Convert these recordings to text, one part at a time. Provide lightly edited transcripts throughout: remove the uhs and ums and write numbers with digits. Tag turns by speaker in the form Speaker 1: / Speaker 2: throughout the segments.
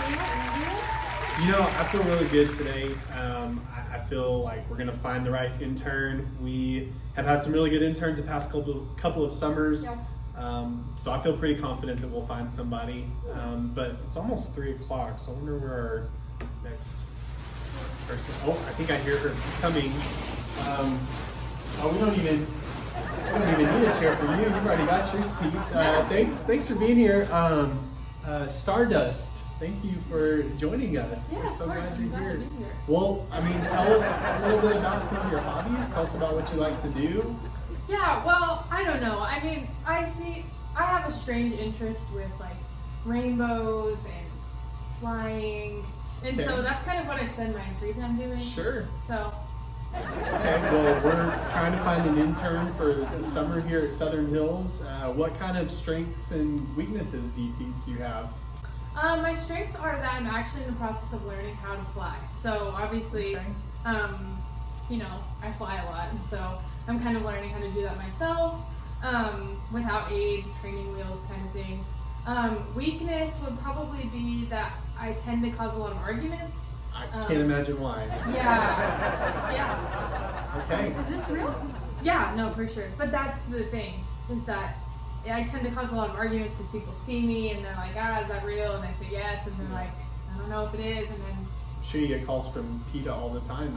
Speaker 1: I feel really good today. I feel like we're going to find the right intern. We have had some really good interns the past couple of summers.
Speaker 2: Yeah.
Speaker 1: So I feel pretty confident that we'll find somebody. But it's almost 3 o'clock, so I wonder where our next person. Oh, I think I hear her coming. We don't even need a chair for you. You've already got your seat. Thanks for being here. Stardust, thank you for joining us.
Speaker 2: Yeah,
Speaker 1: We're so
Speaker 2: of course.
Speaker 1: glad
Speaker 2: I'm
Speaker 1: you're
Speaker 2: glad
Speaker 1: here.
Speaker 2: to be here.
Speaker 1: Well, tell us a little bit about some of your hobbies. Tell us about what you like to do.
Speaker 2: Yeah, well, I don't know. I have a strange interest with like rainbows and flying. And so
Speaker 1: Okay.
Speaker 2: that's kind of what I spend my free time doing.
Speaker 1: Sure.
Speaker 2: So,
Speaker 1: Okay, well, we're trying to find an intern for the summer here at Southern Hills. What kind of strengths and weaknesses do you think you have?
Speaker 2: my strengths are that I'm actually in the process of learning how to fly. So obviously,
Speaker 1: Okay.
Speaker 2: I fly a lot, and so I'm kind of learning how to do that myself, without aid, training wheels kind of thing. Weakness would probably be that I tend to cause a lot of arguments.
Speaker 1: I can't imagine why.
Speaker 2: Yeah.
Speaker 1: Okay.
Speaker 3: Is this real?
Speaker 2: Yeah, no, for sure. But that's the thing, is that I tend to cause a lot of arguments because people see me and they're like, is that real? And I say yes, and they're like, I don't know if it is, and then,
Speaker 1: I'm sure you get calls from PETA all the time.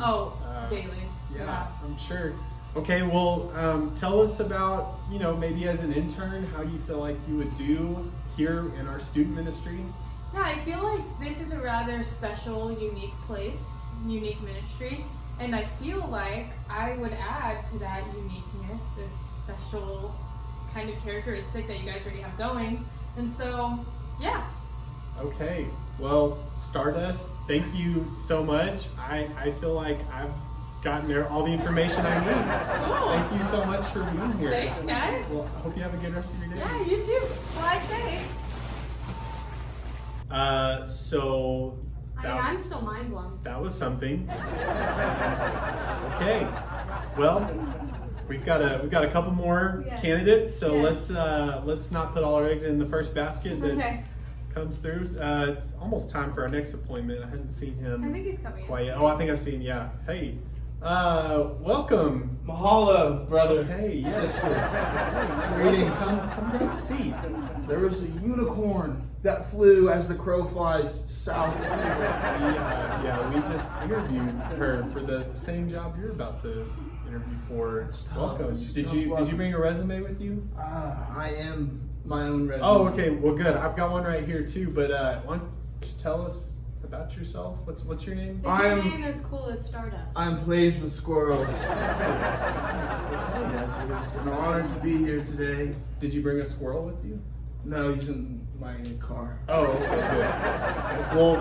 Speaker 2: daily.
Speaker 1: Yeah, I'm sure. Okay, well, tell us about, maybe as an intern, how you feel like you would do here in our student ministry.
Speaker 2: Yeah, I feel like this is a rather special, unique place, unique ministry, and I feel like I would add to that uniqueness this special kind of characteristic that you guys already have going. And so, yeah.
Speaker 1: Okay, well, Stardust, thank you so much. I feel like I've gotten there all the information I need.
Speaker 2: Cool.
Speaker 1: Thank you so much for being here.
Speaker 2: Thanks, guys.
Speaker 1: Well, I hope you have a good rest of your day.
Speaker 2: Yeah, you too.
Speaker 3: Well, I say.
Speaker 1: So
Speaker 3: I'm still mind blown.
Speaker 1: that was something. Okay, well, we've got a couple more
Speaker 3: Yes.
Speaker 1: candidates, so
Speaker 3: Yes.
Speaker 1: let's not put all our eggs in the first basket that
Speaker 2: Okay.
Speaker 1: comes through. It's almost time for our next appointment. I hadn't seen him
Speaker 3: I think he's coming in.
Speaker 1: quite yet. Oh, I think I've seen. Yeah. Hey, welcome.
Speaker 4: Mahalo, brother.
Speaker 1: Hey, yes.
Speaker 4: Sister.
Speaker 1: Hey,
Speaker 4: Greetings.
Speaker 1: Come grab a seat.
Speaker 4: There was a unicorn that flew as the crow flies south of here.
Speaker 1: We just interviewed her for the same job you're about to interview for.
Speaker 4: It's tough.
Speaker 1: Welcome.
Speaker 4: It's
Speaker 1: Did
Speaker 4: tough
Speaker 1: you
Speaker 4: luck.
Speaker 1: bring a resume with you?
Speaker 4: I am my own resume.
Speaker 1: Oh, okay. Well, good. I've got one right here too. But why don't you tell us about yourself? What's your name?
Speaker 3: Is your
Speaker 4: I'm-
Speaker 3: name as cool as Stardust?
Speaker 4: I'm pleased with squirrels. Yes, it is an honor to be here today.
Speaker 1: Did you bring a squirrel with you?
Speaker 4: No, he's in my car.
Speaker 1: Oh, okay, good. Well,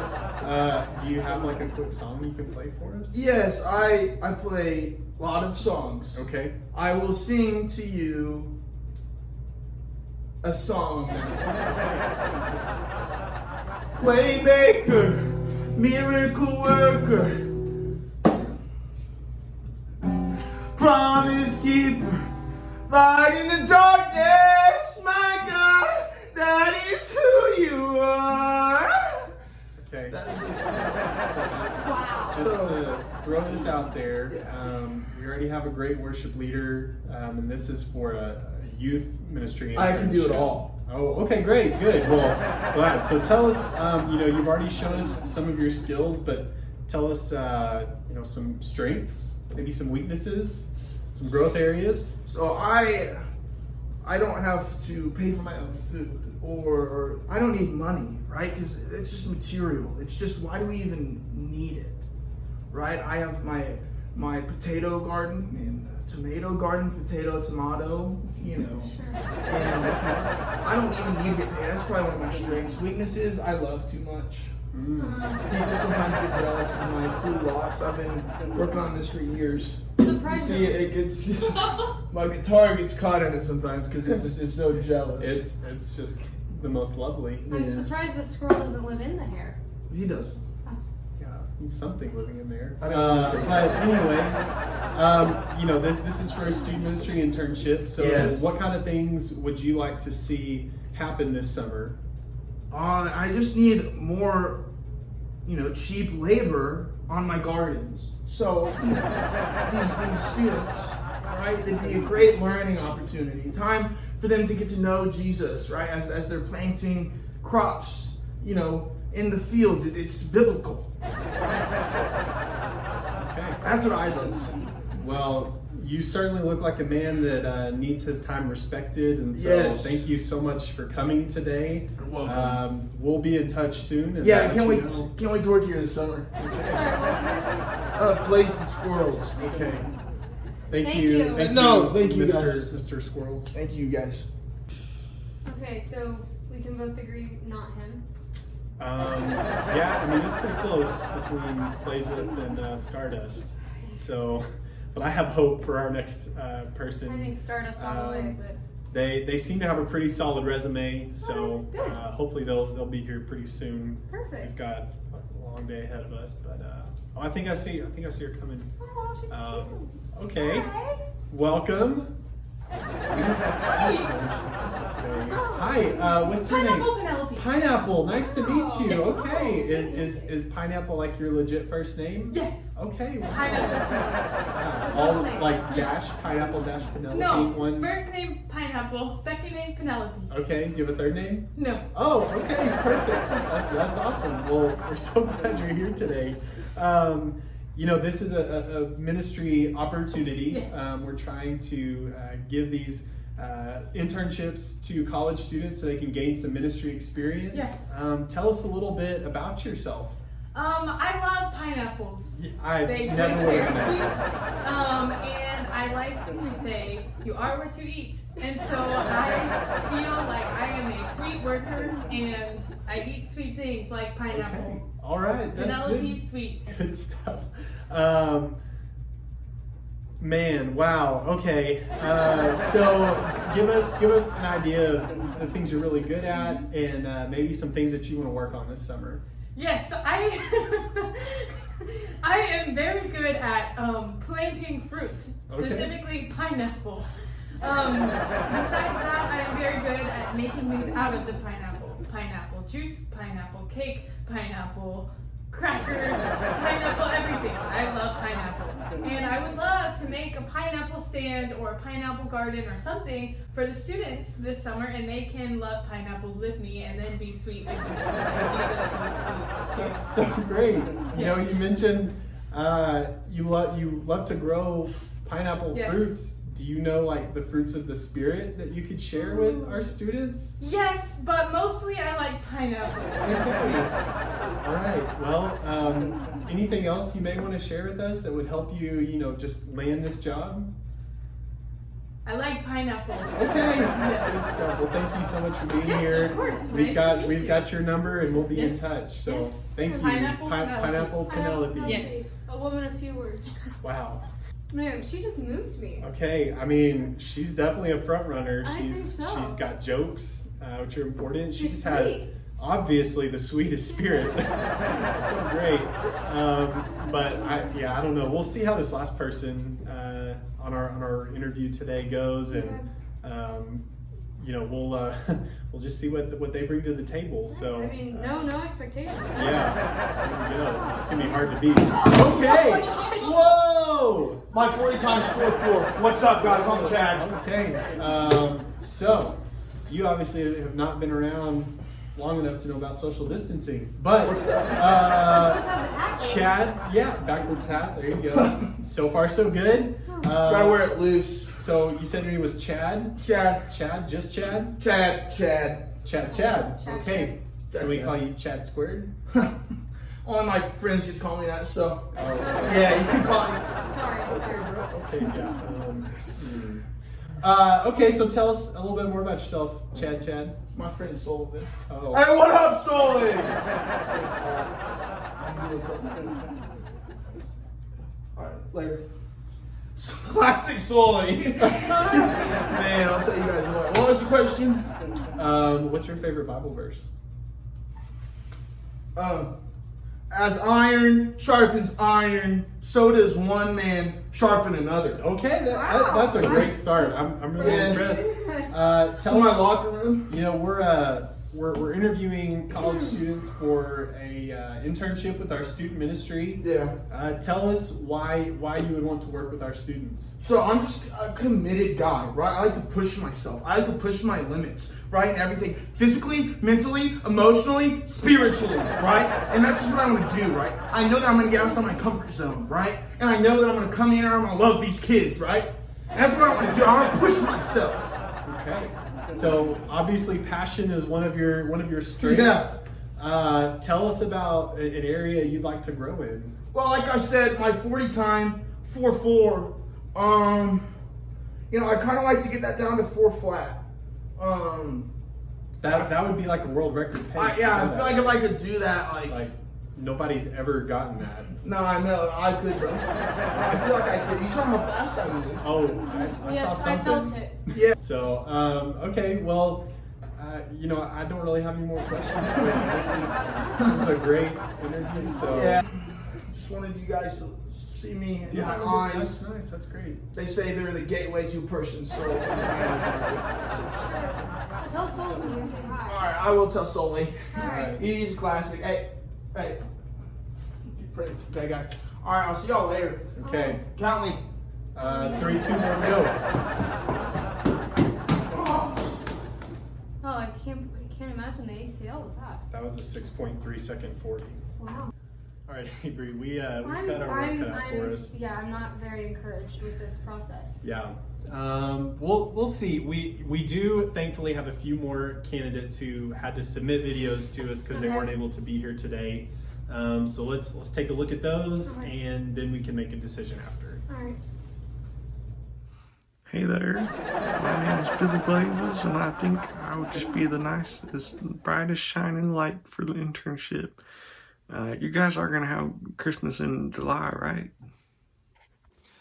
Speaker 1: do you have like a quick song you can play for us?
Speaker 4: Yes, I play a lot of songs.
Speaker 1: Okay.
Speaker 4: I will sing to you a song now. Waymaker, miracle worker, promise keeper, light in the darkness, my God, that is who you are.
Speaker 1: Okay.
Speaker 4: That is
Speaker 3: Wow.
Speaker 1: Just to throw this out there, we already have a great worship leader, and this is for a youth ministry.
Speaker 4: I can do it
Speaker 1: internship.
Speaker 4: all.
Speaker 1: Oh, okay, great, good. Well, glad. So tell us, you've already shown us some of your skills, but tell us, some strengths, maybe some weaknesses, some growth areas.
Speaker 4: So I don't have to pay for my own food, or I don't need money, right? Because it's just material. It's just, why do we even need it, right? I have my potato garden and tomato garden, tomato, and I don't even need to get paid. That's probably one of my strengths. Weaknesses, I love too much. People sometimes get jealous of my cool locks. I've been working on this for years. You
Speaker 3: Surprise
Speaker 4: see, it gets my guitar gets caught in it sometimes because it just is so jealous.
Speaker 1: It's just the most lovely.
Speaker 3: I'm
Speaker 4: Yes.
Speaker 3: surprised the squirrel doesn't live in the hair.
Speaker 4: He does.
Speaker 1: Yeah, something living in there.
Speaker 4: I don't know.
Speaker 1: But anyways, this is for a student ministry internship. So
Speaker 4: Yes.
Speaker 1: what kind of things would you like to see happen this summer?
Speaker 4: I just need more cheap labor on my gardens. So these students, right, they'd be a great learning opportunity. Time for them to get to know Jesus, right, as they're planting crops, in the fields. It's biblical.
Speaker 1: Okay.
Speaker 4: That's what I'd like to see.
Speaker 1: Well, you certainly look like a man that needs his time respected, and so
Speaker 4: Yes.
Speaker 1: thank you so much for coming today.
Speaker 4: You're welcome.
Speaker 1: We'll be in touch soon. And
Speaker 4: Yeah, I
Speaker 1: let
Speaker 4: can't
Speaker 1: you
Speaker 4: wait.
Speaker 1: know.
Speaker 4: Can't wait to work here this summer.
Speaker 3: Sorry, what was your name?
Speaker 4: Place the squirrels. Okay.
Speaker 1: Thank
Speaker 3: Thank
Speaker 1: you.
Speaker 3: you.
Speaker 4: No, thank you,
Speaker 1: Mr.
Speaker 4: guys.
Speaker 1: Mr. Squirrels.
Speaker 4: Thank you, guys.
Speaker 3: Okay, so we can both agree not him.
Speaker 1: Yeah, I mean it's pretty close between Plays With and Stardust. So, but I have hope for our next person.
Speaker 3: I think Stardust all the way, but
Speaker 1: They seem to have a pretty solid resume, so
Speaker 3: Oh, good.
Speaker 1: hopefully they'll be here pretty soon.
Speaker 3: perfect.
Speaker 1: We've got a long day ahead of us, but I think I see her coming.
Speaker 3: Oh, she's cute.
Speaker 1: Okay, welcome. Hi, what's your name?
Speaker 2: Penelope.
Speaker 1: Pineapple. Nice to meet you.
Speaker 2: Yes.
Speaker 1: Okay, is Pineapple like your legit first name?
Speaker 2: Yes.
Speaker 1: Okay.
Speaker 2: Pineapple.
Speaker 1: All
Speaker 3: double name.
Speaker 1: like
Speaker 2: Yes.
Speaker 1: dash Pineapple dash Penelope.
Speaker 2: No.
Speaker 1: One.
Speaker 2: First name Pineapple. Second name Penelope.
Speaker 1: Okay. Do you have a third name?
Speaker 2: No.
Speaker 1: Oh, okay, perfect. That's awesome. Well, we're so glad you're here today. This is a ministry opportunity.
Speaker 2: Yes.
Speaker 1: We're trying to give these internships to college students so they can gain some ministry experience.
Speaker 2: Yes.
Speaker 1: Tell us a little bit about yourself.
Speaker 2: I love pineapples.
Speaker 1: I
Speaker 2: They taste
Speaker 1: never would
Speaker 2: very
Speaker 1: have
Speaker 2: sweet.
Speaker 1: imagined.
Speaker 2: And I like to say, you are what you eat. And so I feel like I am a sweet worker and I eat sweet things like pineapple.
Speaker 1: Okay. All right, that's
Speaker 2: Penelope
Speaker 1: good.
Speaker 2: sweet.
Speaker 1: Good stuff. Man, wow. Okay. So give us an idea of the things you're really good at, and maybe some things that you want to work on this summer.
Speaker 2: Yes, I I am very good at planting fruit,
Speaker 1: Okay.
Speaker 2: specifically pineapple. Besides that, I am very good at making things out of the pineapple. Pineapple juice, pineapple cake, pineapple crackers, pineapple everything. I love pineapple. And I would love to make a pineapple stand or a pineapple garden or something for the students this summer, and they can love pineapples with me and then be sweet with me. Jesus is sweet too.
Speaker 1: That's so great.
Speaker 2: Yes.
Speaker 1: You mentioned you love to grow pineapple
Speaker 2: Yes.
Speaker 1: fruits. Do you know like the fruits of the spirit that you could share with our students?
Speaker 2: Yes, but mostly I like pineapple.
Speaker 1: Okay. All right. Well, anything else you may want to share with us that would help you, just land this job?
Speaker 2: I like pineapples.
Speaker 1: Okay.
Speaker 2: Yes.
Speaker 1: Good stuff. Well, thank you so much for being
Speaker 2: Yes,
Speaker 1: here.
Speaker 2: of course.
Speaker 1: We've
Speaker 2: Nice
Speaker 1: got
Speaker 2: to meet
Speaker 1: we've
Speaker 2: you.
Speaker 1: got your number, and we'll be
Speaker 2: Yes.
Speaker 1: in touch. So
Speaker 2: Yes.
Speaker 1: thank you,
Speaker 2: Pineapple Penelope.
Speaker 1: Pineapple Penelope.
Speaker 2: Yes.
Speaker 3: A woman of few words.
Speaker 1: Wow.
Speaker 3: Man, she just moved me.
Speaker 1: Okay. I mean, she's definitely a front runner.
Speaker 3: I think so.
Speaker 1: She's got jokes, which are important. She
Speaker 3: She's
Speaker 1: just has
Speaker 3: sweet.
Speaker 1: obviously the sweetest spirit. So great. But I don't know. We'll see how this last person on our interview today goes, and we'll just see what they bring to the table. So
Speaker 3: I mean, no expectations.
Speaker 1: yeah, there we go. It's gonna be hard to beat. Okay. Whoa.
Speaker 5: My 40 times 4-4. What's up, guys? I'm Chad.
Speaker 1: Okay. So you obviously have not been around long enough to know about social distancing, but
Speaker 3: Both have the hat.
Speaker 1: Chad, yeah, backwards hat. There you go. So far, so good.
Speaker 4: Gotta wear it loose.
Speaker 1: So you said your name was Chad.
Speaker 4: Chad.
Speaker 1: Chad, just Chad.
Speaker 4: Chad.
Speaker 1: Chad.
Speaker 3: Chad.
Speaker 1: Okay. Can we
Speaker 4: Chad.
Speaker 1: call you Chad squared?
Speaker 4: All my friends get to call me that, so.
Speaker 1: Oh, okay.
Speaker 4: Yeah, you can call me.
Speaker 3: Sorry.
Speaker 1: Okay, yeah. Okay, so tell us a little bit more about yourself, Chad.
Speaker 4: It's my friend Sullivan.
Speaker 1: Oh.
Speaker 4: Hey, what up, Sully? Alright, later. Classic Sully. Man, I'll tell you guys what. What was the question?
Speaker 1: What's your favorite Bible verse?
Speaker 4: As iron sharpens iron, so does one man sharpen another.
Speaker 1: Okay,
Speaker 3: Wow.
Speaker 1: that's a great start. I'm really
Speaker 4: Yeah.
Speaker 1: impressed.
Speaker 4: To
Speaker 1: Tell
Speaker 4: my
Speaker 1: us,
Speaker 4: locker room.
Speaker 1: we're we're interviewing college students for a internship with our student ministry.
Speaker 4: Yeah.
Speaker 1: Tell us why you would want to work with our students.
Speaker 4: So I'm just a committed guy, right? I like to push myself. I like to push my limits, right? And everything, physically, mentally, emotionally, spiritually, right? And that's just what I want to do, right? I know that I'm going to get outside my comfort zone, right? And I know that I'm going to come in and I'm going to love these kids, right? And that's what I want to do. I want to push myself.
Speaker 1: Okay. So obviously passion is one of your strengths.
Speaker 4: Yeah.
Speaker 1: Tell us about an area you'd like to grow in.
Speaker 4: Well, like I said, my 40 time, 4.4, I kind of like to get that down to 4 flat.
Speaker 1: That would be like a world record pace.
Speaker 4: I feel like if I could do that,
Speaker 1: like nobody's ever gotten that.
Speaker 4: No, I know, I could, bro. I feel like I could. You saw how fast I moved.
Speaker 1: Oh, I saw
Speaker 3: Yes,
Speaker 1: something.
Speaker 3: I felt it.
Speaker 4: Yeah.
Speaker 1: So, okay, well, I don't really have any more questions. This is a great interview. So
Speaker 4: Yeah. Just wanted you guys to see me in my eyes.
Speaker 1: That's nice. That's great.
Speaker 4: They say they're the gateway to a person, so my eyes are different. So.
Speaker 3: Tell Sully when we say hi.
Speaker 4: All right, I will tell Sully.
Speaker 3: Alright.
Speaker 4: He's a classic. Hey. Okay, guys. All right, I'll see y'all later.
Speaker 1: Okay.
Speaker 4: Count me.
Speaker 1: 3, 2, 1, go.
Speaker 3: Oh, I can't imagine the ACL with that.
Speaker 1: That was a 6.3 second 40.
Speaker 3: Wow.
Speaker 1: All right, Avery, we've got our work cut out for us.
Speaker 3: Yeah, I'm not very encouraged with this process.
Speaker 1: Yeah. We'll see. We do thankfully have a few more candidates who had to submit videos to us because they weren't able to be here today. So let's take a look at those, and then we can make a decision after.
Speaker 3: All right.
Speaker 6: Hey there, my name is Billy Blazes, and I think I would just be the nicest, brightest shining light for the internship. You guys are gonna have Christmas in July, right?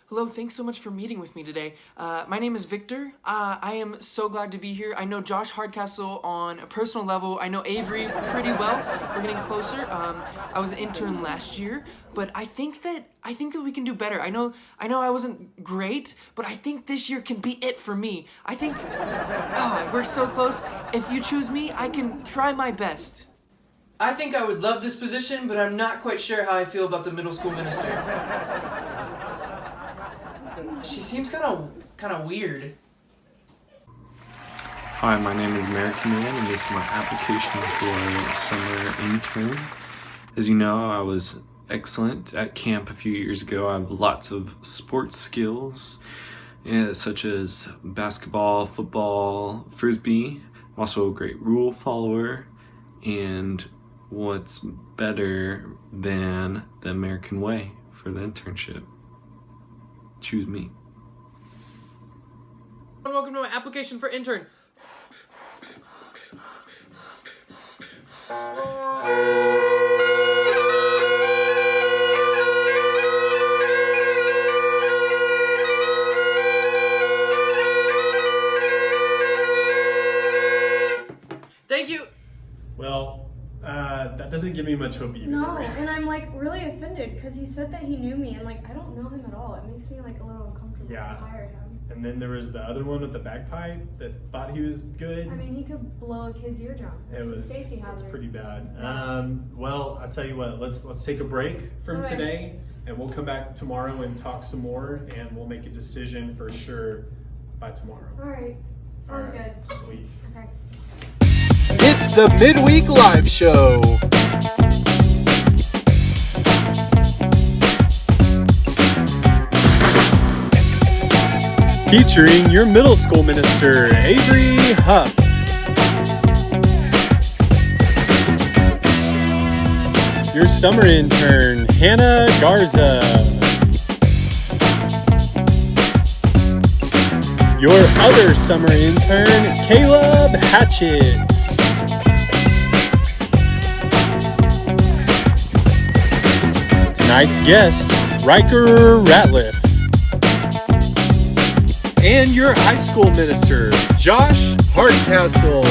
Speaker 7: Hello, thanks so much for meeting with me today. My name is Victor. I am so glad to be here. I know Josh Hardcastle on a personal level. I know Avery pretty well. We're getting closer. I was an intern last year, but I think that we can do better. I know I wasn't great, but I think this year can be it for me. I think we're so close. If you choose me, I can try my best. I think I would love this position, but I'm not quite sure how I feel about the middle school minister. She seems kind of weird.
Speaker 6: Hi, my name is American Man, and this is my application for summer intern. As you know, I was excellent at camp a few years ago. I have lots of sports skills, such as basketball, football, frisbee. I'm also a great rule follower, and what's better than the American way for the internship? Choose me.
Speaker 7: Welcome to my application for intern. Thank you.
Speaker 1: Well, that doesn't give me much hope either.
Speaker 3: No, and I'm like really offended because he said that he knew me, and like I don't know him at all. It makes me like a little uncomfortable
Speaker 1: Yeah.
Speaker 3: to hire him.
Speaker 1: And then there was the other one with the bagpipe that thought he was good.
Speaker 3: I mean, he could blow a kid's eardrum.
Speaker 1: It
Speaker 3: It's
Speaker 1: was
Speaker 3: a safety hazard.
Speaker 1: It's pretty bad. Well, I'll tell you what. Let's take a break from
Speaker 3: Okay.
Speaker 1: today, and we'll come back tomorrow and talk some more, and we'll make a decision for sure by tomorrow.
Speaker 3: All right. Sounds
Speaker 1: All right.
Speaker 3: good.
Speaker 1: Sweet.
Speaker 3: Okay.
Speaker 8: It's the Midweek Live Show. Featuring your middle school minister, Avery Huff. Your summer intern, Hannah Garza. Your other summer intern, Caleb Hatchett. Tonight's guest, Ryker Ratliff. And your high school minister, Josh Hardcastle.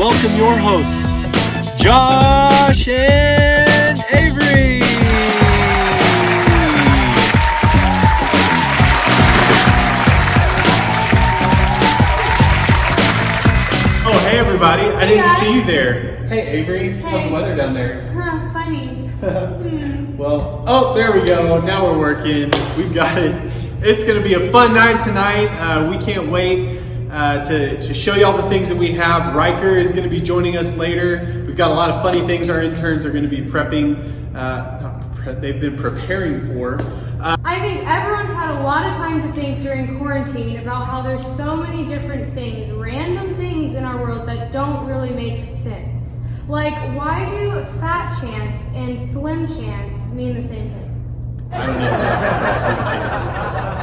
Speaker 8: welcome your hosts, Josh and Avery.
Speaker 1: Oh, hey everybody! I didn't
Speaker 3: guys.
Speaker 1: see you there. Hey Avery, how's
Speaker 3: Hey.
Speaker 1: the weather down there?
Speaker 3: Huh, funny.
Speaker 1: Well, oh, there we go. Now we're working. We've got it. It's going to be a fun night tonight. We can't wait to show you all the things that we have. Ryker is going to be joining us later. We've got a lot of funny things our interns are going to be they've been preparing for.
Speaker 3: I think everyone's had a lot of time to think during quarantine about how there's so many different things, random things in our world that don't really make sense. Like, why do fat chance and slim chance mean the same thing?
Speaker 1: I don't know if Slim chance.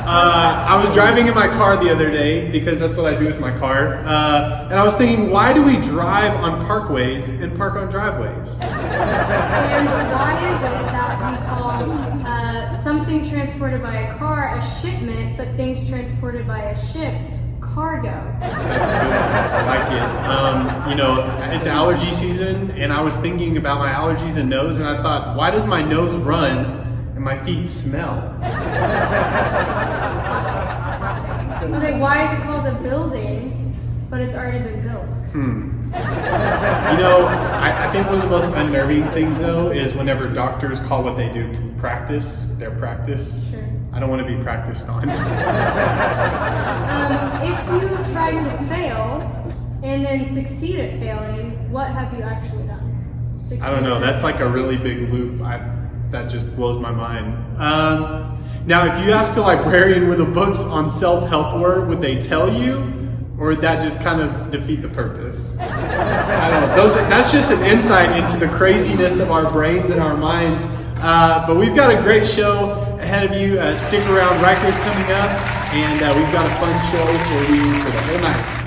Speaker 1: I was driving in my car the other day because that's what I do with my car. And I was thinking, why do we drive on parkways and park on driveways?
Speaker 3: And why is it that we call something transported by a car a shipment, but things transported by a ship cargo?
Speaker 1: That's good. I like it. It's allergy season, and I was thinking about my allergies and nose, and I thought, why does my nose run and my feet smell?
Speaker 3: Okay, why is it called a building, but it's already been built?
Speaker 1: I think one of the most unnerving things, though, is whenever doctors call what they do their practice.
Speaker 3: Sure.
Speaker 1: I don't want to be practiced on.
Speaker 3: If you try to fail and then succeed at failing, what have you actually done?
Speaker 1: I don't know. That's like a really big loop. That just blows my mind. Now, if you asked a librarian where the books on self-help were, would they tell you? Or would that just kind of defeat the purpose? I don't know. That's just an insight into the craziness of our brains and our minds. But we've got a great show ahead of you. Stick around. Ryker's coming up. And we've got a fun show for you for the whole night.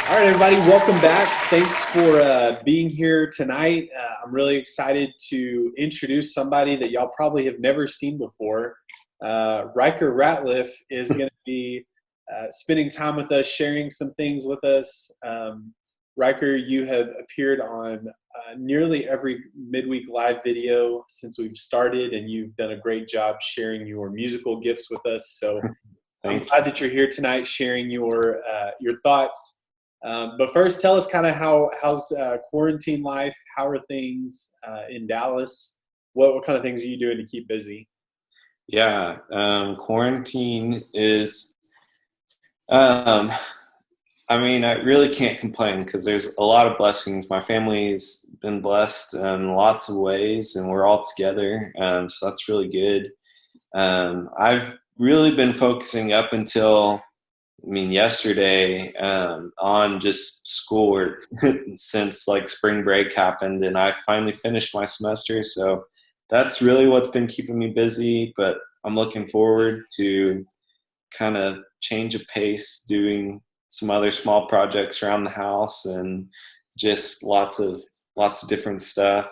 Speaker 8: All right, everybody, welcome back. Thanks for being here tonight. I'm really excited to introduce somebody that y'all probably have never seen before. Ryker Ratliff is going to be spending time with us, sharing some things with us. Ryker, you have appeared on nearly every midweek live video since we've started, and you've done a great job sharing your musical gifts with us. So I'm glad that you're here tonight sharing your thoughts. But first, tell us kind of how's quarantine life? How are things in Dallas? What kind of things are you doing to keep busy?
Speaker 6: Yeah, quarantine is, I really can't complain because there's a lot of blessings. My family's been blessed in lots of ways, and we're all together, so that's really good. I've really been focusing up until yesterday on just schoolwork since like spring break happened, and I finally finished my semester. So that's really what's been keeping me busy, but I'm looking forward to kind of change of pace, doing some other small projects around the house and just lots of different stuff.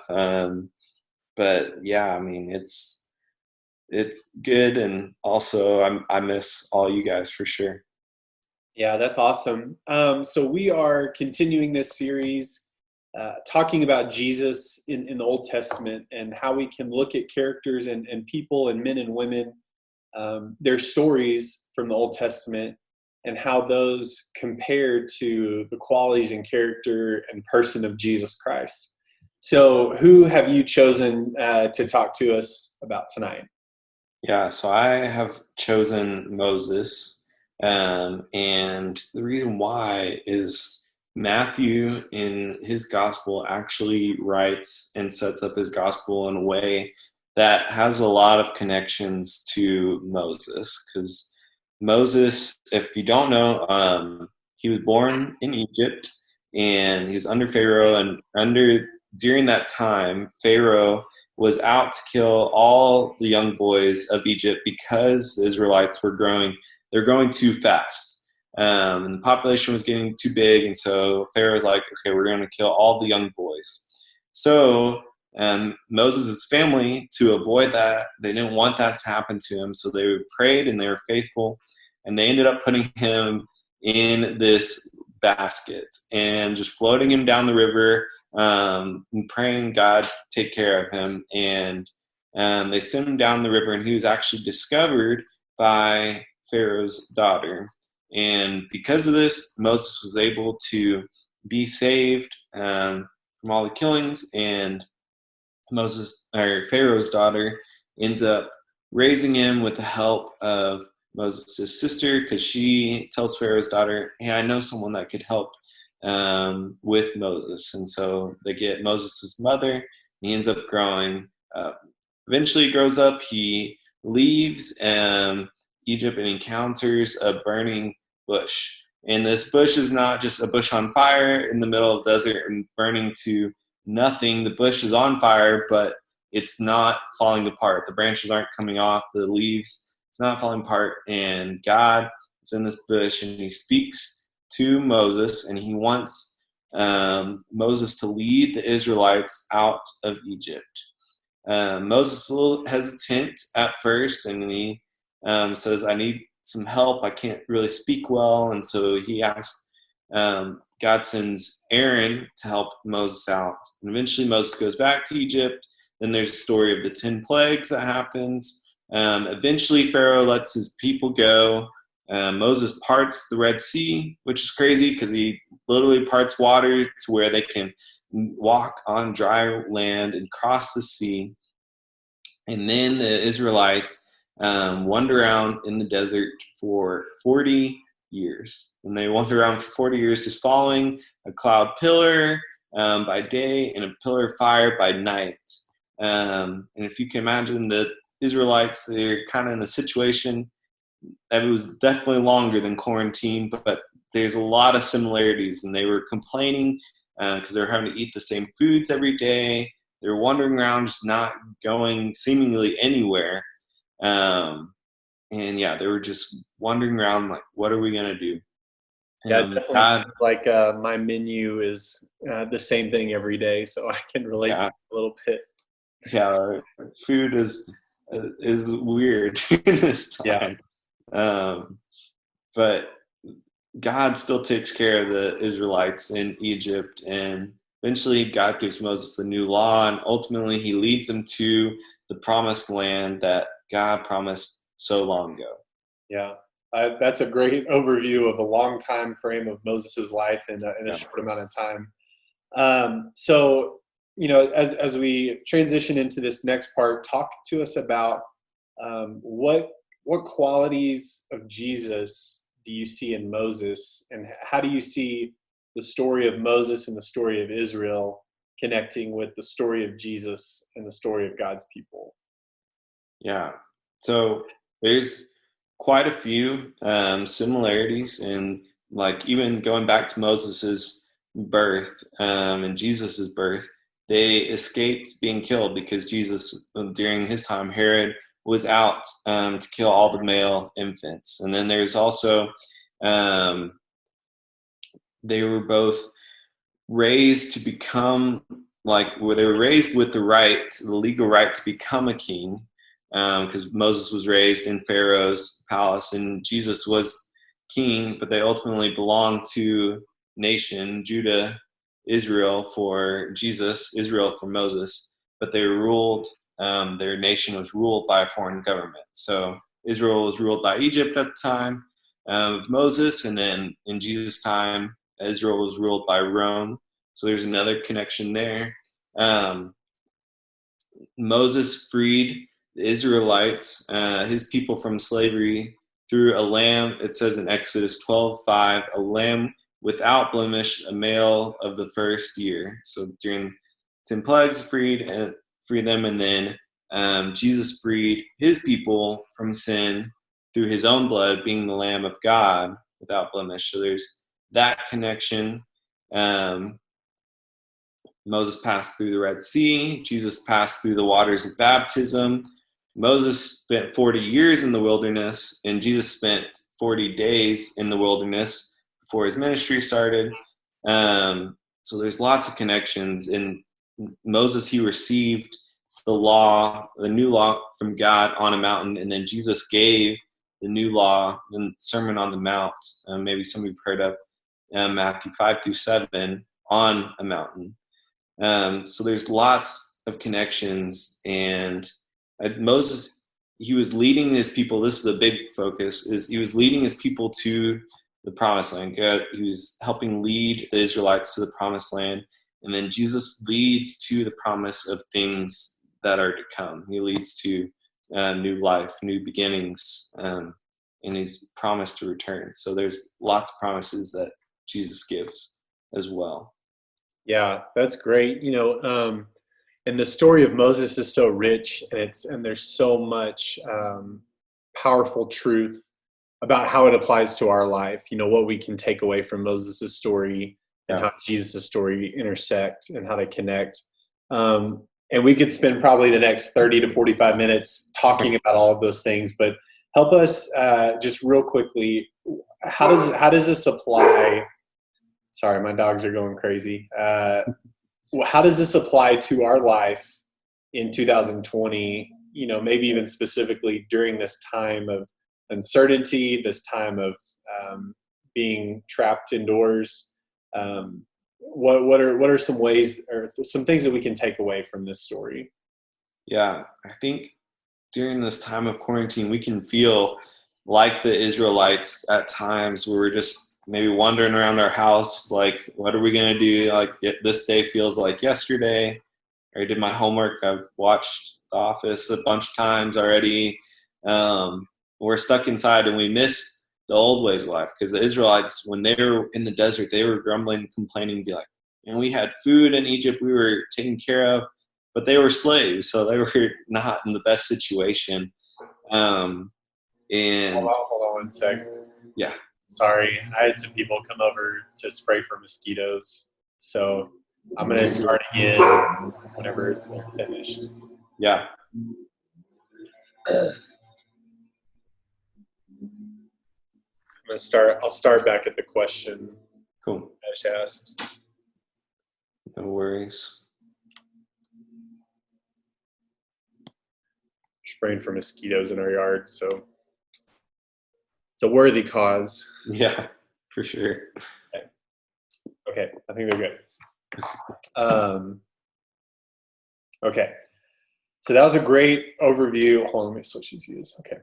Speaker 6: But yeah, it's good, and also I miss all you guys for sure.
Speaker 8: Yeah, that's awesome. So we are continuing this series talking about Jesus in the Old Testament and how we can look at characters and people and men and women, their stories from the Old Testament, and how those compare to the qualities and character and person of Jesus Christ. So who have you chosen to talk to us about tonight?
Speaker 6: Yeah, so I have chosen Moses. And the reason why is Matthew in his gospel actually writes and sets up his gospel in a way that has a lot of connections to Moses. Because Moses, if you don't know, he was born in Egypt, and he was under Pharaoh, and during that time, Pharaoh was out to kill all the young boys of Egypt because the Israelites were growing too fast. And the population was getting too big, and so Pharaoh was like, okay, we're going to kill all the young boys. So Moses' family, to avoid that, they didn't want that to happen to him, so they prayed and they were faithful, and they ended up putting him in this basket and just floating him down the river, and praying God take care of him. And they sent him down the river, and he was actually discovered by Pharaoh's daughter. And because of this, Moses was able to be saved from all the killings, and Pharaoh's daughter ends up raising him with the help of Moses' sister, because she tells Pharaoh's daughter, hey, I know someone that could help with Moses. And so they get Moses' mother, and he ends up growing up. Eventually he grows up, he leaves Egypt and encounters a burning bush. And this bush is not just a bush on fire in the middle of the desert and burning to nothing. The bush is on fire, but it's not falling apart. The branches aren't coming off, the leaves, it's not falling apart. And God is in this bush, and he speaks to Moses, and he wants Moses to lead the Israelites out of Egypt. Moses is a little hesitant at first, and he says, I need some help. I can't really speak well. And so he asks, God sends Aaron to help Moses out. And eventually Moses goes back to Egypt. Then there's the story of the 10 plagues that happens. Eventually Pharaoh lets his people go. Moses parts the Red Sea, which is crazy because he literally parts water to where they can walk on dry land and cross the sea. And then the Israelites wander around in the desert for 40 years. And they wander around for 40 years just following a cloud pillar by day and a pillar of fire by night. And if you can imagine the Israelites, they're kind of in a situation that was definitely longer than quarantine, but there's a lot of similarities. And they were complaining because they were having to eat the same foods every day. They were wandering around, just not going seemingly anywhere. And yeah, they were just wandering around like, what are we going to do?
Speaker 8: Yeah, it definitely sounds like my menu is the same thing every day, so I can relate to it a little bit.
Speaker 6: Yeah, food is weird in this time. Yeah. But God still takes care of the Israelites in Egypt, and eventually God gives Moses the new law, and ultimately he leads them to the promised land that God promised so long ago.
Speaker 8: Yeah, that's a great overview of a long time frame of Moses' life in a short amount of time. So, you know, as we transition into this next part, talk to us about what qualities of Jesus do you see in Moses, and how do you see the story of Moses and the story of Israel connecting with the story of Jesus and the story of God's people?
Speaker 6: Yeah, so there's quite a few similarities, and like even going back to Moses's birth and Jesus's birth, they escaped being killed because Jesus, during his time, Herod was out to kill all the male infants. And then there's also they were both raised to become where they were raised with the legal right to become a king, because Moses was raised in Pharaoh's palace and Jesus was king, but they ultimately belonged to nation, Judah, Israel for Jesus, Israel for Moses, but they were ruled, their nation was ruled by a foreign government. So Israel was ruled by Egypt at the time of Moses, and then in Jesus' time, Israel was ruled by Rome. So there's another connection there. Moses freed the Israelites, his people, from slavery through a lamb. It says in Exodus 12:5, a lamb without blemish, a male of the first year. So during 10 plagues, freed them, and then Jesus freed his people from sin through his own blood, being the Lamb of God without blemish. So there's that connection. Moses passed through the Red Sea. Jesus passed through the waters of baptism. Moses spent 40 years in the wilderness, and Jesus spent 40 days in the wilderness before his ministry started. So there's lots of connections. In Moses, he received the law, the new law from God on a mountain, and then Jesus gave the new law, the Sermon on the Mount, maybe some of you've heard of. Matthew 5-7, on a mountain. So there's lots of connections, and Moses, he was leading his people. This is the big focus, is he was leading his people to the promised land. He was helping lead the Israelites to the promised land. And then Jesus leads to the promise of things that are to come. He leads to new life, new beginnings, and he's promised to return. So there's lots of promises that Jesus gives as well.
Speaker 8: Yeah, that's great. And the story of Moses is so rich, and there's so much powerful truth about how it applies to our life. What we can take away from Moses' story and how Jesus' story intersect and how they connect. And we could spend probably the next 30 to 45 minutes talking about all of those things, but help us just real quickly. How does this apply? Sorry, my dogs are going crazy. How does this apply to our life in 2020? Maybe even specifically during this time of uncertainty, this time of being trapped indoors. What are some ways or some things that we can take away from this story?
Speaker 6: Yeah, I think during this time of quarantine, we can feel like the Israelites at times where we're just maybe wandering around our house, like, what are we going to do? Like, this day feels like yesterday. I did my homework. I've watched The Office a bunch of times already. We're stuck inside, and we miss the old ways of life, because the Israelites, when they were in the desert, they were grumbling, complaining, be like, we had food in Egypt, we were taken care of, but they were slaves, so they were not in the best situation. And
Speaker 8: hold on 1 sec.
Speaker 6: Yeah.
Speaker 8: Sorry, I had some people come over to spray for mosquitoes, so I'm going to start again whenever they're finished.
Speaker 6: Yeah.
Speaker 8: I'll start back at the question.
Speaker 6: Cool.
Speaker 8: I just asked.
Speaker 6: No worries.
Speaker 8: Spraying for mosquitoes in our yard, so it's a worthy cause.
Speaker 6: Yeah, for sure.
Speaker 8: Okay, I think they're good. Okay, so that was a great overview. Hold on, let me switch these views. Okay.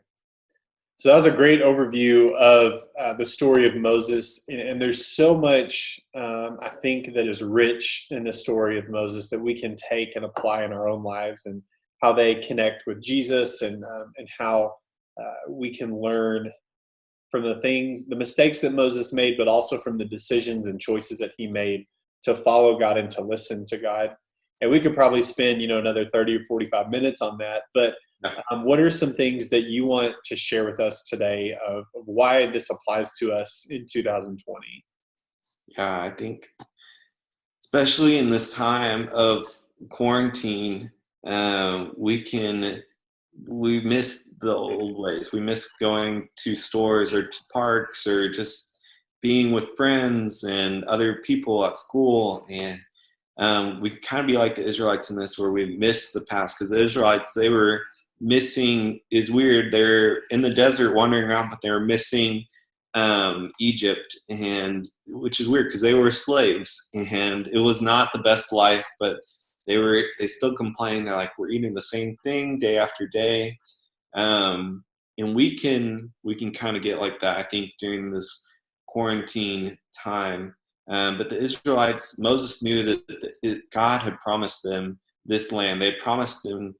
Speaker 8: So that was a great overview of the story of Moses, and there's so much I think that is rich in the story of Moses that we can take and apply in our own lives, and how they connect with Jesus, and how we can learn from the mistakes that Moses made, but also from the decisions and choices that he made to follow God and to listen to God. And we could probably spend another 30 or 45 minutes on that, but what are some things that you want to share with us today of why this applies to us in 2020?
Speaker 6: Yeah, I think especially in this time of quarantine, we miss the old ways. We miss going to stores or to parks or just being with friends and other people at school. And we kind of be like the Israelites in this, where we miss the past, because the Israelites, they were missing, is weird. They're in the desert wandering around, but they were missing Egypt, and which is weird because they were slaves, and it was not the best life, but they still complain. They're like, we're eating the same thing day after day. And we can kind of get like that, I think, during this quarantine time. But the Israelites, Moses knew that God had promised them this land. They had promised them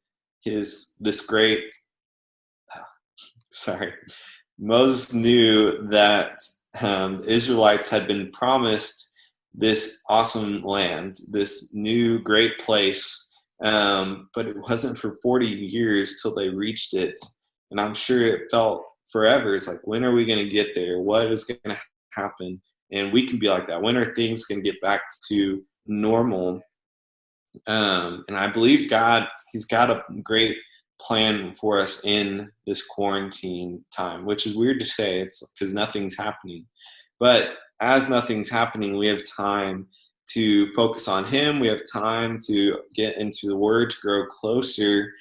Speaker 6: Moses knew that the Israelites had been promised this awesome land, this new great place, but it wasn't for 40 years till they reached it. And I'm sure it felt forever. It's like, when are we going to get there? What is going to happen? And we can be like that. When are things going to get back to normal? And I believe God, He's got a great plan for us in this quarantine time, which is weird to say. It's because nothing's happening. But as nothing's happening, we have time to focus on Him. We have time to get into the Word, to grow closer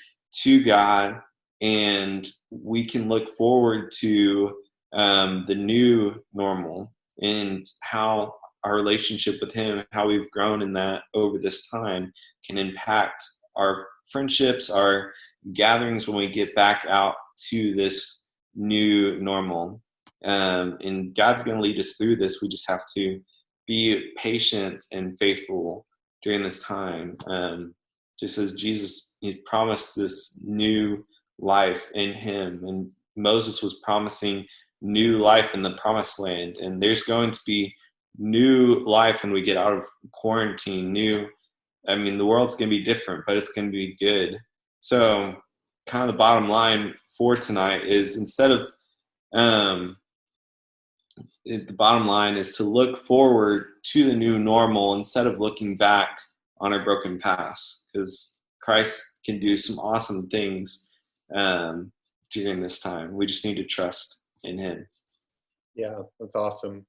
Speaker 6: to God, and we can look forward to the new normal. and how our relationship with him, how we've grown in that over this time, can impact our friendships, our gatherings when we get back out to this new normal. And God's going to lead us through this. We just have to be patient and faithful during this time. Just as Jesus, he promised this new life in him, and Moses was promising new life in the promised land, and there's going to be new life when we get out of quarantine. The world's going to be different, but it's going to be good. So kind of the bottom line for tonight is the bottom line is to look forward to the new normal instead of looking back on our broken past, because Christ can do some awesome things during this time. We just need to trust in him.
Speaker 8: Yeah, that's awesome.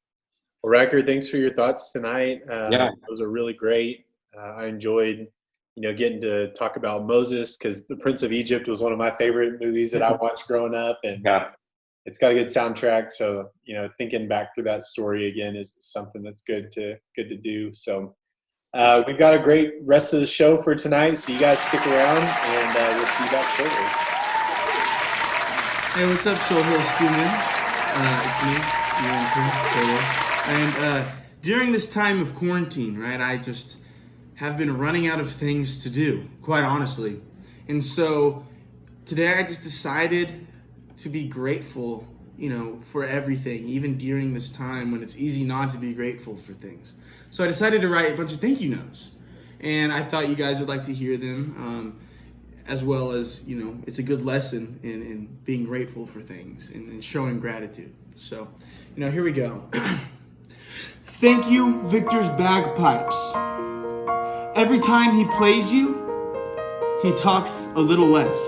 Speaker 8: Well, Ryker, thanks for your thoughts tonight. Those are really great. I enjoyed, getting to talk about Moses, because The Prince of Egypt was one of my favorite movies that I watched growing up, and it's got a good soundtrack. So, thinking back through that story again is something that's good to do. So we've got a great rest of the show for tonight. So you guys stick around, and we'll see you back shortly.
Speaker 5: Hey, what's up, Soul Hill student? It's me, your intern, and during this time of quarantine, right, I just have been running out of things to do, quite honestly. And so today I just decided to be grateful, for everything, even during this time when it's easy not to be grateful for things. So I decided to write a bunch of thank you notes, and I thought you guys would like to hear them, as well as, it's a good lesson in being grateful for things and showing gratitude. So, here we go. Thank you, Victor's bagpipes. Every time he plays you, he talks a little less.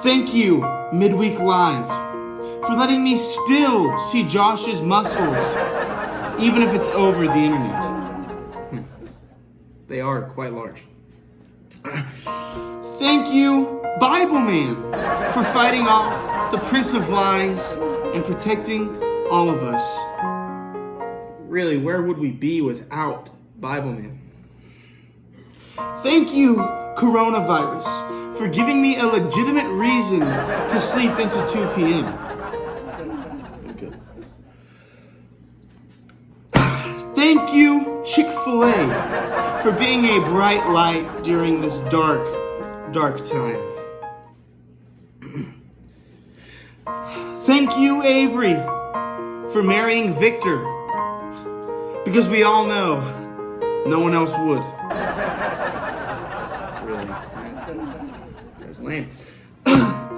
Speaker 5: Thank you, Midweek Live, for letting me still see Josh's muscles, even if it's over the internet. They are quite large. Thank you, Bible Man, for fighting off the Prince of Lies and protecting all of us. Really, where would we be without Bible Man? Thank you, coronavirus, for giving me a legitimate reason to sleep into 2 p.m. It's been good. Thank you, Chick-fil-A, for being a bright light during this dark, dark time. Thank you, Avery, for marrying Victor, because we all know no one else would. Really? That's lame.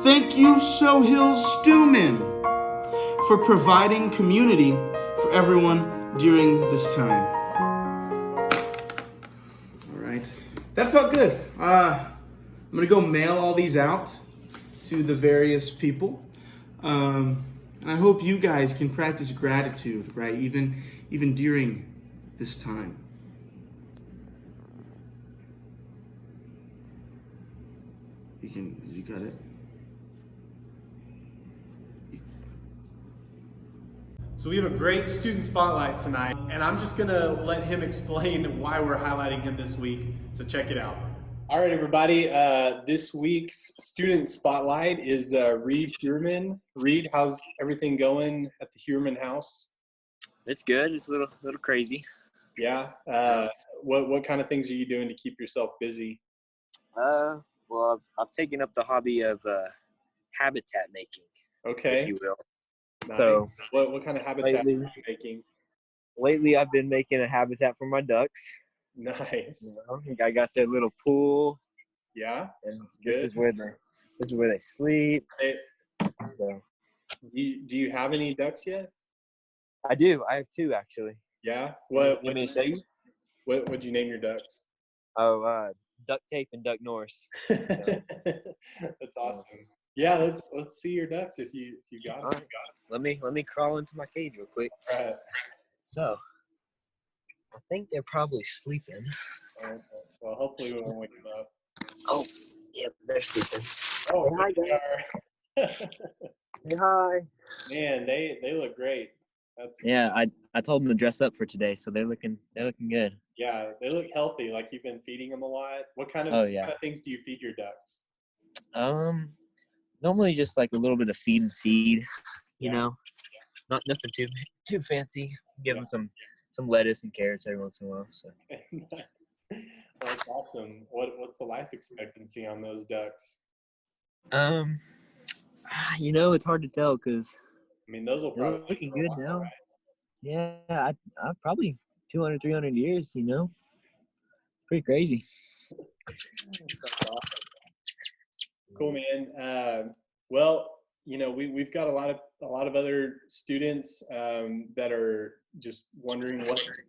Speaker 5: Thank you, So Hills Stewman, for providing community for everyone during this time. All right. That felt good. I'm going to go mail all these out to the various people. And I hope you guys can practice gratitude, right? Even during this time. You got it?
Speaker 1: So we have a great student spotlight tonight, and I'm just gonna let him explain why we're highlighting him this week. So check it out.
Speaker 8: All right, everybody. This week's student spotlight is Reid Heuerman. Reid, how's everything going at the Heuerman house?
Speaker 9: It's good. It's a little crazy.
Speaker 8: Yeah. What kind of things are you doing to keep yourself busy?
Speaker 9: Well, I've taken up the hobby of habitat making,
Speaker 8: okay,
Speaker 9: if you will.
Speaker 8: Nice.
Speaker 9: So
Speaker 8: what kind of habitat are you making?
Speaker 9: Lately, I've been making a habitat for my ducks.
Speaker 8: Nice.
Speaker 9: I got their little pool.
Speaker 8: Yeah,
Speaker 9: and
Speaker 8: this
Speaker 9: is where they sleep. So,
Speaker 8: do you have any ducks yet?
Speaker 9: I do. I have 2 actually.
Speaker 8: Yeah.
Speaker 9: What me to say?
Speaker 8: What'd you name your ducks?
Speaker 9: Oh, Duct Tape and Duck Norris. So.
Speaker 8: That's awesome. Yeah, let's see your ducks if you got them.
Speaker 9: Right. Let me crawl into my cage real quick.
Speaker 8: All right.
Speaker 9: So, I think they're probably sleeping.
Speaker 8: All right. Well, hopefully we won't wake them up.
Speaker 9: Oh, yep, they're sleeping.
Speaker 8: Oh,
Speaker 9: hi,
Speaker 8: they are.
Speaker 10: Say hi.
Speaker 1: Man, they look great. That's
Speaker 10: Yeah, I told them to dress up for today, so they're looking good.
Speaker 1: yeah, they look healthy. Like you've been feeding them a lot. What kind of,
Speaker 10: Oh
Speaker 1: what
Speaker 10: yeah.
Speaker 1: kind of things do you feed your ducks?
Speaker 10: Normally just like a little bit of feed and seed, you
Speaker 1: Yeah.
Speaker 10: know, not nothing too fancy. Give them some lettuce and carrots every once in a while. So.
Speaker 1: Nice. That's awesome. What's the life expectancy on those ducks?
Speaker 10: You know, it's hard to tell because
Speaker 1: I mean, those will
Speaker 10: they're
Speaker 1: probably
Speaker 10: looking
Speaker 1: live for a
Speaker 10: good
Speaker 1: while,
Speaker 10: now.
Speaker 1: right?
Speaker 10: Yeah, I probably 200, 300 years. You know, pretty crazy.
Speaker 1: That's awesome. Cool, man. Well, we've got a lot of other students that are just wondering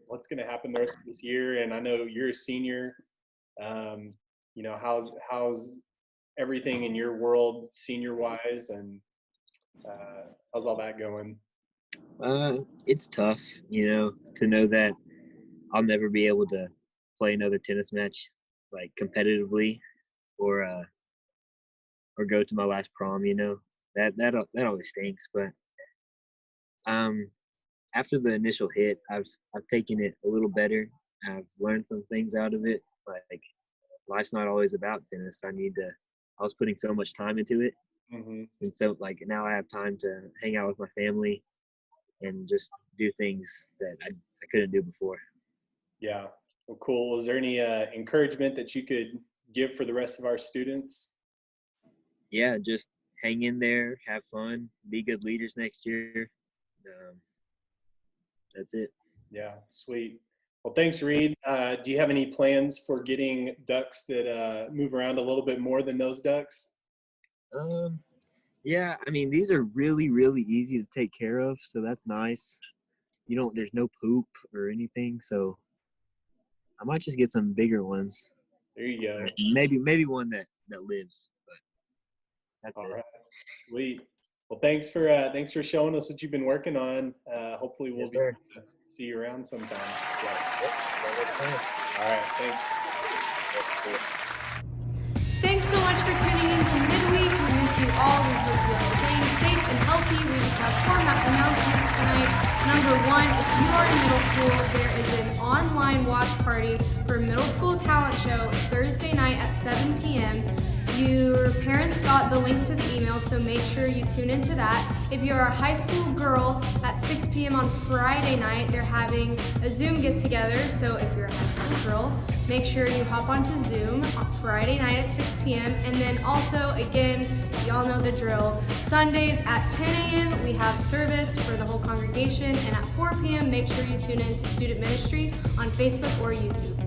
Speaker 1: what's going to happen the rest of this year, and I know you're a senior. How's everything in your world senior wise, and how's all that going?
Speaker 10: It's tough, you know, to know that I'll never be able to play another tennis match like competitively, or go to my last prom. You know, that always stinks. But after the initial hit, I've taken it a little better. I've learned some things out of it. Like life's not always about tennis. I was putting so much time into it,
Speaker 1: Mm-hmm.
Speaker 10: and so like now I have time to hang out with my family and just do things that I couldn't do before.
Speaker 1: Yeah. Well, cool. Is there any encouragement that you could give for the rest of our students?
Speaker 10: Yeah, just hang in there, have fun, be good leaders next year. That's it.
Speaker 1: Yeah, sweet. Well, thanks, Reid. Do you have any plans for getting ducks that move around a little bit more than those ducks?
Speaker 10: Yeah, I mean, these are really, really easy to take care of, so that's nice. There's no poop or anything, so I might just get some bigger ones.
Speaker 1: There you go.
Speaker 10: Maybe one that lives, but that's
Speaker 1: All
Speaker 10: it.
Speaker 1: right. Sweet. Well, thanks for showing us what you've been working on. Hopefully we'll
Speaker 10: Yes,
Speaker 1: be
Speaker 10: sir.
Speaker 1: able to see you around sometime. Yeah. All right. Thanks.
Speaker 3: Thanks so much for tuning in to Midweek. We miss you all. We hope you are staying safe and healthy. We just have 4 announcements tonight. Number 1, if you are in middle school, there is an online watch party for Middle School Talent Show Thursday night at 7 p.m. Your parents got the link to the email, so make sure you tune into that. If you're a high school girl, at 6 p.m. on Friday night, they're having a Zoom get-together. So if you're a high school girl, make sure you hop onto Zoom on Friday night at 6 p.m. And then also, again, y'all know the drill. Sundays at 10 a.m., we have service for the whole congregation. And at 4 p.m., make sure you tune in to Student Ministry on Facebook or YouTube.